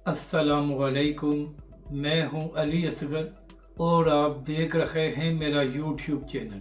अस्सलामुअलैकुम। मैं हूं अली असगर और आप देख रहे हैं मेरा यूट्यूब चैनल।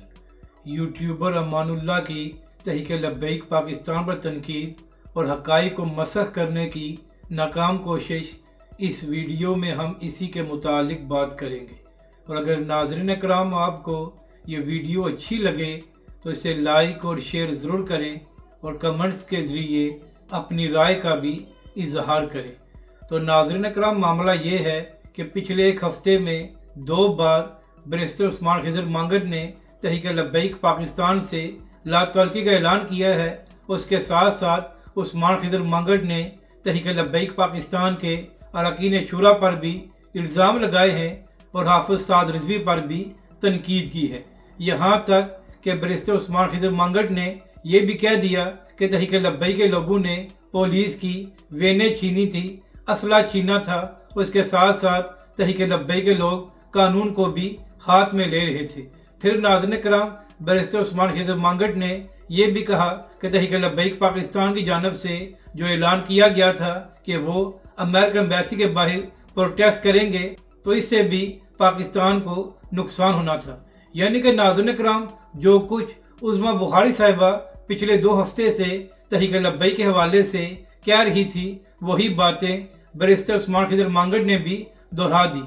यूट्यूबर अमानुल्लाह की तहरीक लब्बैक पाकिस्तान पर तनकीद और हक़ाइक़ को मसख़ करने की नाकाम कोशिश, इस वीडियो में हम इसी के मुतालिक बात करेंगे। और अगर नाज़रीन इकराम आपको ये वीडियो अच्छी लगे तो इसे लाइक और शेयर ज़रूर करें और कमेंट्स के ज़रिए अपनी राय का भी इजहार करें। तो नाज़रीन इकराम, मामला ये है कि पिछले एक हफ़्ते में 2 बार बैरिस्टर उस्मान खिज़र मांगट ने तहरीक लब्बैक पाकिस्तान से लातल्की का ऐलान किया है। उसके साथ साथ उस्मान खिज़र मांगट ने तहरीक लब्बैक पाकिस्तान के अरकान शुरा पर भी इल्ज़ाम लगाए हैं और हाफ़िज़ साद रिज़वी पर भी तनकीद की है। यहाँ तक कि बैरिस्टर उस्मान खिज़र मांगट ने यह भी कह दिया कि तहरीक लब्बैक के लोगों ने पुलिस की वेनें छीनी थी, असला छीना था। उसके साथ साथ तहरीक लब्बैक के लोग कानून को भी हाथ में ले रहे थे। फिर नाज़रीन किराम, बैरिस्टर उस्मान खिज़र मांगट ने यह भी कहा कि तहरीक लब्बैक पाकिस्तान की जानब से जो ऐलान किया गया था कि वो अमेरिकन एम्बेसी के बाहर प्रोटेस्ट करेंगे, तो इससे भी पाकिस्तान को नुकसान होना था। यानी कि नाज़रीन किराम, जो कुछ उज़्मा बुखारी साहिबा पिछले 2 हफ्ते से तहरीक लब्बैक के हवाले से कह रही थी, वही बातें बैरिस्टर उस्मान खिज़र मांगट ने भी दोहरा दी।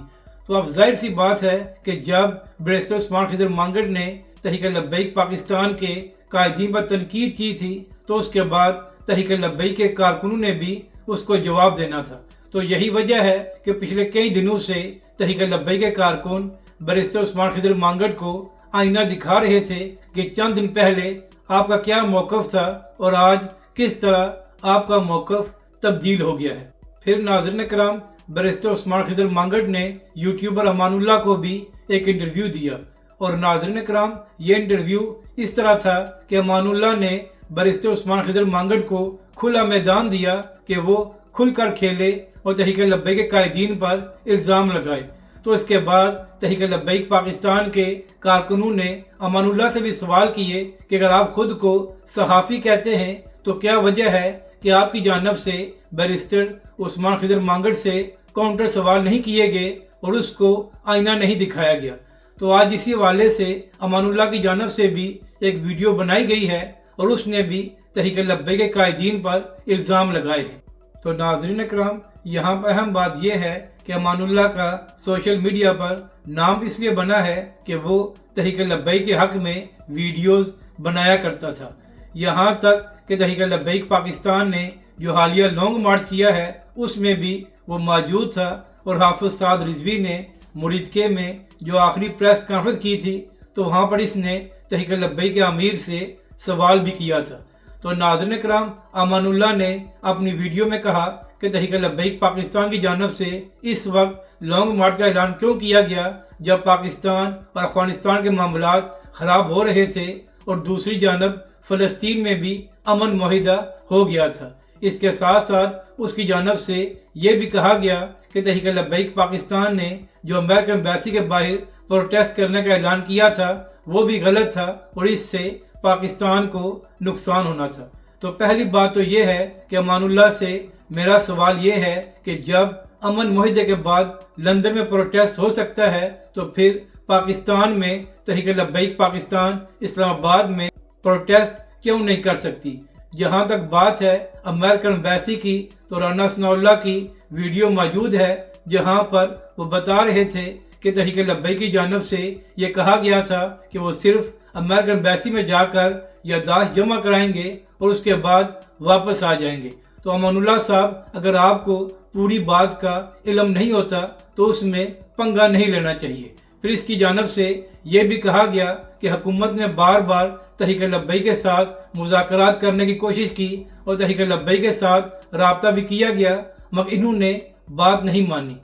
तो अब जाहिर सी बात है कि जब बैरिस्टर उस्मान खिज़र मांगट ने तहरीक लब्बैक पाकिस्तान के कायदीन पर तनकीद की थी, तो उसके बाद तहरीक लब्बैक के कारकुनों ने भी उसको जवाब देना था। तो यही वजह है कि पिछले कई दिनों से तहरीक लब्बैक के कारकुन बैरिस्टर उस्मान खिज़र मांगट को आईना दिखा रहे थे कि चंद दिन पहले आपका क्या मौक़िफ़ था और आज किस तरह आपका मौक़िफ़ तब्दील हो गया है। फिर नाज़रीन किराम, बैरिस्टर उस्मान खिज़र मांगट ने यूट्यूबर अमानुल्लाह को भी एक इंटरव्यू दिया और नाज़रीन किराम, ये इंटरव्यू इस तरह था कि अमानुल्लाह ने बैरिस्टर उस्मान खिज़र मांगट को खुला मैदान दिया कि वो खुलकर खेले और तहरीक लब्बैक के कायदीन पर इल्ज़ाम लगाए। तो इसके बाद तहरीक लब्बैक पाकिस्तान के कारकुनों ने अमानुल्लाह से भी सवाल किए कि अगर आप खुद को सहाफ़ी कहते हैं तो क्या वजह है कि आपकी जानब से बैरिस्टर उस्मान खिज़र मांगट से काउंटर सवाल नहीं किए गए और उसको आईना नहीं दिखाया गया। तो आज इसी हवाले से अमानुल्लाह की जानब से भी एक वीडियो बनाई गई है और उसने भी तहरीक लब्बैक के कायदीन पर इल्ज़ाम लगाए हैं। तो नाज़रीन इकराम, यहाँ पर अहम बात यह है कि अमानुल्लाह का सोशल मीडिया पर नाम इसलिए बना है कि वो तहरीक लब्बैक के हक़ में वीडियोज़ बनाया करता था। यहाँ तक कि तहरीक लब्बैक पाकिस्तान ने जो हालिया लॉन्ग मार्च किया है उसमें भी वो मौजूद था और हाफ़िज़ साद रिज़वी ने मुरीदके में जो आखिरी प्रेस कॉन्फ्रेंस की थी, तो वहाँ पर इसने तहरीक लब्बैक के अमीर से सवाल भी किया था। तो नाज़रीन इकराम, अमानुल्लाह ने अपनी वीडियो में कहा कि तहरीक लब्बैक पाकिस्तान की जानब से इस वक्त लॉन्ग मार्च का ऐलान क्यों किया गया जब पाकिस्तान और अफ़गानिस्तान के मामलात ख़राब हो रहे थे और दूसरी जानब फ़लस्तीन में भी अमन मुआहिदा हो गया था। इसके साथ साथ उसकी जानब से ये भी कहा गया कि तहरीक लब्बैक पाकिस्तान ने जो अमेरिकन एम्बेसी के बाहर प्रोटेस्ट करने का ऐलान किया था वो भी गलत था और इससे पाकिस्तान को नुकसान होना था। तो पहली बात तो ये है कि अमानुल्लाह से मेरा सवाल ये है कि जब अमन मुआहिदे के बाद लंदन में प्रोटेस्ट हो सकता है, तो फिर पाकिस्तान में तहरीक लब्बैक पाकिस्तान इस्लामाबाद में प्रोटेस्ट क्यों नहीं कर सकती। जहाँ तक बात है अमेरिकन एम्बेसी की, तो राना सनाउल्लाह की वीडियो मौजूद है जहाँ पर वो बता रहे थे कि तहरीक लब्बैक की जानब से ये कहा गया था कि वो सिर्फ अमेरिकन एम्बेसी में जाकर याददाश्त जमा कराएंगे और उसके बाद वापस आ जाएंगे। तो अमानुल्लाह साहब, अगर आपको पूरी बात का इल्म नहीं होता तो उसमें पंगा नहीं लेना चाहिए। फिर इसकी जानब से ये भी कहा गया कि हुकूमत ने बार बार तहरीक लब्बैक के साथ मुज़ाकरात करने की कोशिश की और तहरीक लब्बैक के साथ राब्ता भी किया गया, मगर इन्होंने बात नहीं मानी।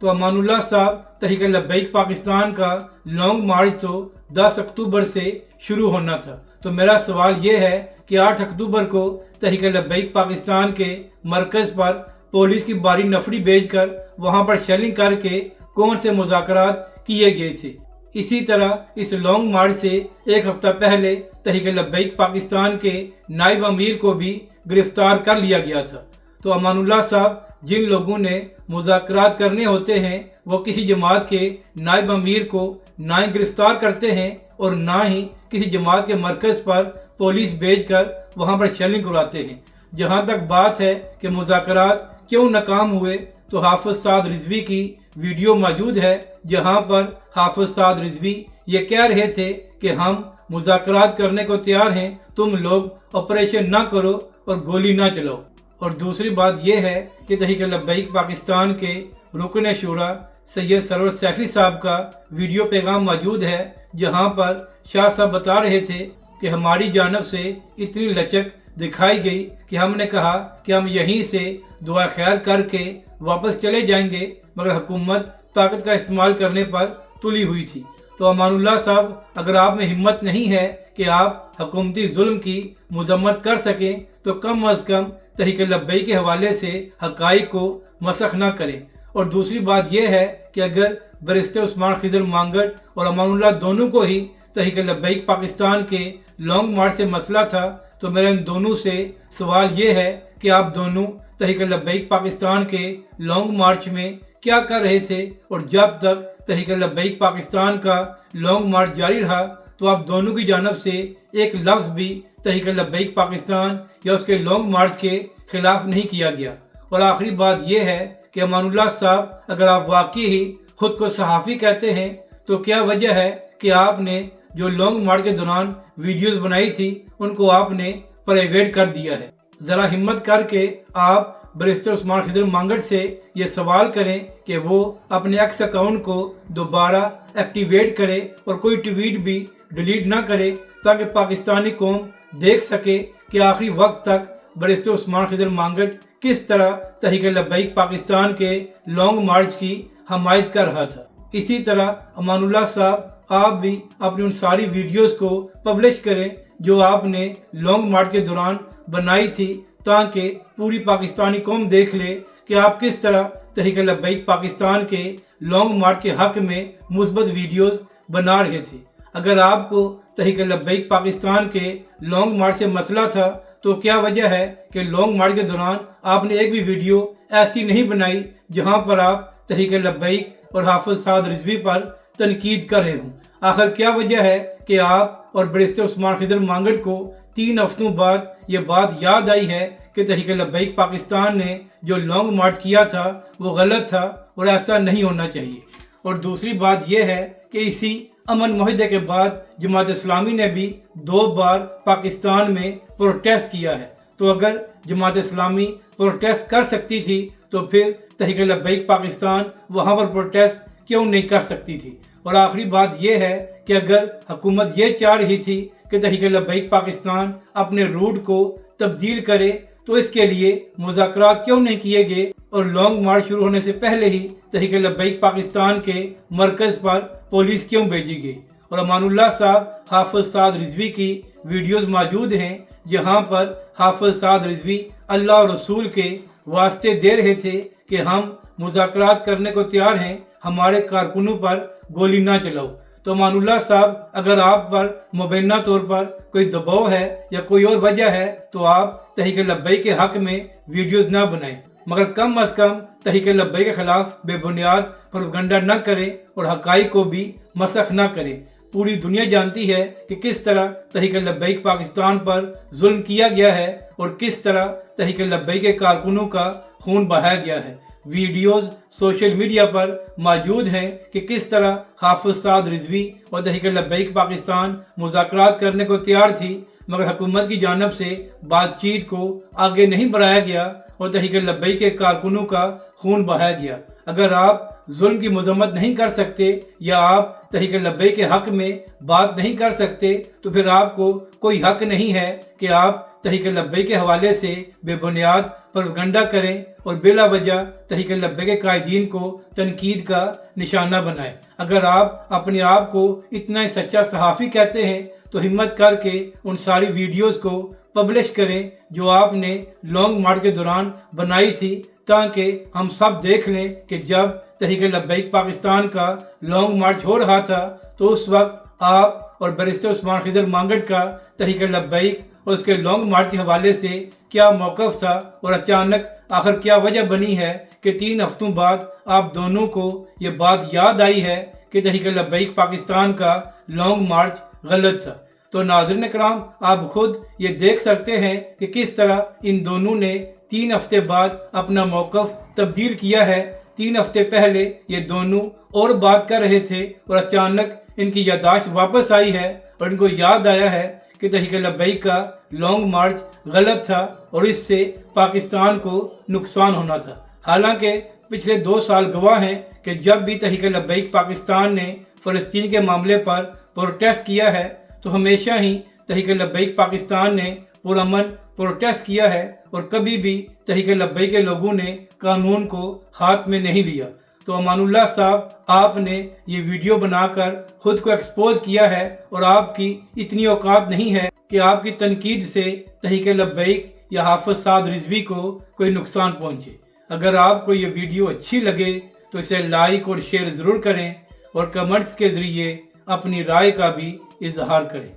तो अमानुल्लाह साहब, तहरीक लब्बैक पाकिस्तान का लॉन्ग मार्च तो 10 अक्टूबर से शुरू होना था। तो मेरा सवाल ये है कि 8 अक्टूबर को तहरीक लब्बैक पाकिस्तान के मरकज़ पर पुलिस की भारी नफरी भेजकर वहाँ पर शेलिंग करके कौन से मुज़ाकरात किए गए थे। इसी तरह इस लॉन्ग मार्च से एक हफ्ता पहले तहरीक लब्बैक पाकिस्तान के नायब अमीर को भी गिरफ्तार कर लिया गया था। तो अमानुल्लाह साहब, जिन लोगों ने मुज़ाकरात करने होते हैं वो किसी जमात के नायब अमीर को ना ही गिरफ्तार करते हैं और ना ही किसी जमात के मरकज़ पर पुलिस भेजकर वहाँ पर शेलिंग करवाते हैं। जहाँ तक बात है कि मुज़ाकरात क्यों नाकाम हुए, तो हाफिज़ साद रिजवी की वीडियो मौजूद है जहाँ पर हाफिज़ साद रिजवी ये कह रहे थे कि हम मुज़ाकरात करने को तैयार हैं, तुम लोग ऑपरेशन ना करो और गोली ना चलाओ। और दूसरी बात यह है कि तहरीक लब्बैक पाकिस्तान के रुकन शूरा सैयद सरवर सैफी साहब का वीडियो पैगाम मौजूद है जहां पर शाह साहब बता रहे थे कि हमारी जानब से इतनी लचक दिखाई गई कि हमने कहा कि हम यहीं से दुआ खैर करके वापस चले जाएंगे, मगर हुकूमत ताकत का इस्तेमाल करने पर तुली हुई थी। तो अमानुल्लाह साहब, अगर आप में हिम्मत नहीं है कि आप हुकूमती जुल्म की मजम्मत कर सकें तो कम अज़ कम तहरीक लब्बैक के हवाले से हक़ाइक़ को मसख ना करें। और दूसरी बात यह है कि अगर बैरिस्टर उस्मान खिज़र मांगट और अमानुल्लाह दोनों को ही तहरीक लब्बैक पाकिस्तान के लॉन्ग मार्च से मसला था, तो मेरा इन दोनों से सवाल ये है कि आप दोनों तहरीक लब्बैक पाकिस्तान के लॉन्ग मार्च में क्या कर रहे थे, और जब तक तहरीक लब्बैक पाकिस्तान का लॉन्ग मार्च जारी रहा तो आप दोनों की जानब से एक लफ्ज़ भी तहरीक लब्बैक पाकिस्तान या उसके लॉन्ग मार्च के खिलाफ नहीं किया गया। और आखिरी बात यह है कि अमानुल्लाह साहब, अगर आप वाकई ही खुद को सहाफ़ी कहते हैं तो क्या वजह है कि आपने जो लॉन्ग मार्च के दौरान वीडियोस बनाई थी उनको आपने प्राइवेट कर दिया है। ज़रा हिम्मत करके आप बैरिस्टर उस्मान खिज़र मांगट से ये सवाल करें कि वो अपने एक्स अकाउंट को दोबारा एक्टिवेट करे और कोई ट्वीट भी डिलीट ना करे, ताकि पाकिस्तानी कौम देख सके कि आखिरी वक्त तक बैरिस्टर उस्मान खिज़र मांगट किस तरह तहरीक लब्बैक पाकिस्तान के लॉन्ग मार्च की हमायत कर रहा था। इसी तरह अमानुल्लाह साहब, आप भी अपनी उन सारी वीडियोस को पब्लिश करें जो आपने लॉन्ग मार्च के दौरान बनाई थी, ताकि पूरी पाकिस्तानी कौम देख ले कि आप किस तरह तहरीक लब्बैक पाकिस्तान के लॉन्ग मार्च के हक में मुस्बत वीडियोस बना रहे थे। अगर आपको तहरीक लब्बैक पाकिस्तान के लॉन्ग मार्च से मसला था तो क्या वजह है कि लॉन्ग मार्च के दौरान आपने एक भी वीडियो ऐसी नहीं बनाई जहां पर आप तहरीक लब्बैक और हाफिज़ साद रिजवी पर तनकीद कर रहे हों। आखिर क्या वजह है कि आप और बैरिस्टर उस्मान खिज़र मांगट को 3 हफ्तों बाद ये बात याद आई है कि तहरीक लब्बैक पाकिस्तान ने जो लॉन्ग मार्च किया था वो गलत था और ऐसा नहीं होना चाहिए। और दूसरी बात यह है कि इसी अमन मुआहदे के बाद जमात इस्लामी ने भी 2 बार पाकिस्तान में प्रोटेस्ट किया है। तो अगर जमात इस्लामी प्रोटेस्ट कर सकती थी तो फिर तहरीक लब्बैक पाकिस्तान वहाँ पर प्रोटेस्ट क्यों नहीं कर सकती थी। और आखिरी बात यह है कि अगर हुकूमत ये चाह रही थी कि तहरीक लब्बैक पाकिस्तान अपने रूट को तब्दील करे तो इसके लिए मुज़ाकरात क्यों नहीं किए गए और लॉन्ग मार्च शुरू होने से पहले ही तहरीक लब्बैक पाकिस्तान के मरकज़ पर पुलिस क्यों भेजी गई। और अमानुल्लाह साहब, हाफिज़ साद रिजवी की वीडियोस मौजूद हैं जहां पर हाफिज़ साद रिजवी अल्लाह और रसूल के वास्ते दे रहे थे कि हम मुज़ाकरात करने को तैयार हैं, हमारे कारकुनों पर गोली ना चलाओ। तो अमानुल्लाह साहब, अगर आप पर मुबैना तौर पर कोई दबाव है या कोई और वजह है तो आप तहरीक लब्बैक के हक में वीडियोस ना बनाएं, मगर कम अज़ कम तहरीक लब्बैक के खिलाफ बेबुनियाद प्रोपगंडा न करें और हक़ाइक़ को भी मसख न करें। पूरी दुनिया जानती है कि किस तरह तहरीक लब्बैक पाकिस्तान पर जुल्म किया गया है और किस तरह तहरीक लब्बैक के कारकुनों का खून बहाया गया है। वीडियोस सोशल मीडिया पर मौजूद हैं कि किस तरह हाफिज़ साद रिजवी और तहरीक लब्बैक पाकिस्तान मुज़ाकरात करने को तैयार थी, मगर हुकूमत की जानब से बातचीत को आगे नहीं बढ़ाया गया और तहरीक लब्बैक के कारकुनों का खून बहाया गया। अगर आप जुल्म की मजम्मत नहीं कर सकते या आप तहरीक लब्बैक के हक में बात नहीं कर सकते तो फिर आपको कोई हक नहीं है कि आप तहरीक लब्बैक के हवाले से बेबुनियाद प्रोपगंडा करें और बिला वजह तहरीक लब्बैक के कायदीन को तनकीद का निशाना बनाएं। अगर आप अपने आप को इतना ही सच्चा सहाफ़ी कहते हैं तो हिम्मत करके उन सारी वीडियोस को पब्लिश करें जो आपने लॉन्ग मार्च के दौरान बनाई थी, ताकि हम सब देख लें कि जब तहरीक लब्बैक पाकिस्तान का लॉन्ग मार्च हो रहा था तो उस वक्त आप और बैरिस्टर उस्मान खिज़र मांगट का तहरीक लब्बैक और उसके लॉन्ग मार्च के हवाले से क्या मौक़िफ़ था और अचानक आखिर क्या वजह बनी है कि 3 हफ्तों बाद आप दोनों को ये बात याद आई है कि तहरीक लब्बैक पाकिस्तान का लॉन्ग मार्च गलत था। तो नाज़रीन कराम, आप खुद ये देख सकते हैं कि किस तरह इन दोनों ने 3 हफ्ते बाद अपना मौक़िफ़ तब्दील किया है। 3 हफ्ते पहले ये दोनों और बात कर रहे थे और अचानक इनकी याददाश्त वापस आई है और इनको याद आया है कि तहरीक लब्बैक का लॉन्ग मार्च गलत था और इससे पाकिस्तान को नुकसान होना था। हालांकि पिछले 2 साल गवाह हैं कि जब भी तहरीक लब्बैक पाकिस्तान ने फ़लस्तीन के मामले पर प्रोटेस्ट किया है तो हमेशा ही तहरीक लब्बैक पाकिस्तान ने पुरअमन प्रोटेस्ट किया है और कभी भी तहरीक लब्बैक के लोगों ने कानून को हाथ में नहीं लिया। तो अमानुल्लाह साहब, आपने ये वीडियो बनाकर खुद को एक्सपोज किया है और आपकी इतनी औकात नहीं है कि आपकी तनकीद से तहरीक लब्बैक या हाफिज साद रिजवी को कोई नुकसान पहुंचे। अगर आपको ये वीडियो अच्छी लगे तो इसे लाइक और शेयर ज़रूर करें और कमेंट्स के ज़रिए अपनी राय का भी इजहार करें।